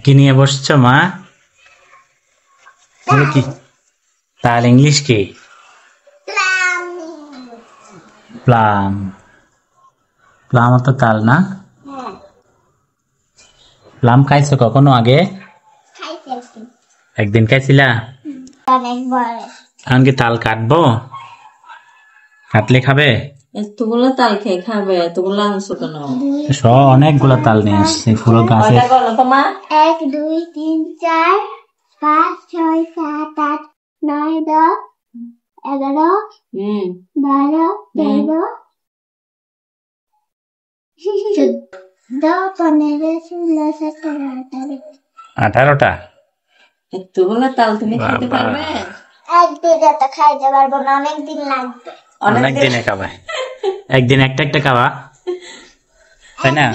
কি নিয়ে বসছো মা? কি তাল? ইংলিশ কি? প্লাম। প্লাম তো তাল না? প্লাম খাইছো কখনো আগে? একদিন খাইছিলা? এখন কি তাল কাটবো? কাটলে খাবে? এতগুলো তাল খেয়ে খাবে? এতগুলো আনছো কেন? অনেকগুলো তাল নিয়ে আসছে পুরো গাছে। 1 2 3 4 5 6 7 8 9 10 11 12 13 18টা। এতগুলো তাল তুমি খেতে পারবে? একদিনে তো খাইতে পারবো না, অনেকদিন লাগবে। অনেকদিনে খাবে? একদিন একটা একটা খাওয়া, তাই না?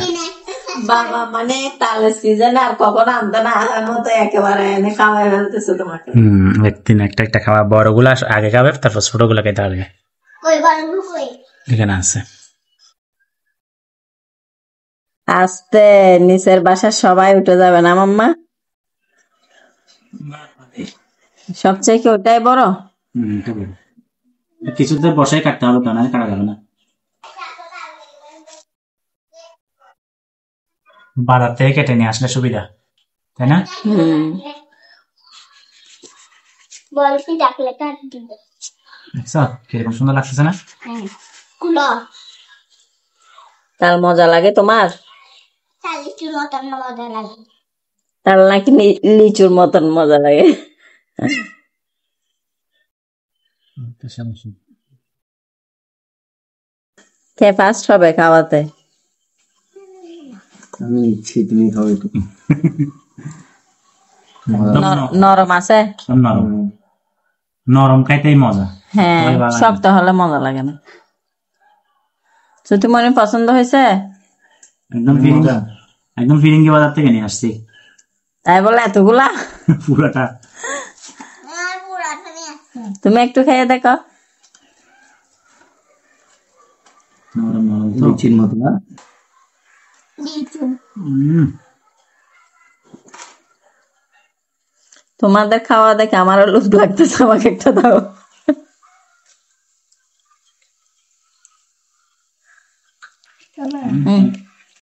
বাবা মানে তালের সিজন আর কখন আনতে না আসার মতো একেবারে এনে খাওয়াই ফেলতেছে তোমাকে। একদিন একটা একটা খাওয়া। বড়গুলা আগে খাবে, তারপর ছোটগুলা খেতে পারবে। এখানে আছে। আস্তে নিচের বাসার সবাই উঠে যাবে না মাম্মা? সবচেয়ে কি ওটাই বড়? কিছুতে বসাই কাটতে হবে, তো না কাটা যাবে না। বাজার থেকে কেটে নিয়ে আসলে সুবিধা, তাই না? বলছি ডাকলে কাট দিবে। দেখছো কিরকম সুন্দর লাগতেছে না? তাল মজা লাগে তোমার? লিচুর মতন মজা লাগে। তাল নাকি লিচুর মতন মজা লাগে? কে ফার্স্ট হবে খাওয়াতে? আমি ইচ্ছি, তুমি খাও একটু। নরম আছে? নরম নরম খাইতেই মজা। হ্যাঁ, শক্ত হলে মজা লাগে না। তোমার পছন্দ হয়েছে? একদম ফিরিঙ্গি বাজার থেকে নিয়ে আসছি। তাই বলে এতগুলা? পুরাটা। তুমি একটু খেয়ে দেখো। লিচির মতো না? তোমাদের খাওয়া দেখে আমারও লোভ লাগতেছে, আমাকে একটা দাও।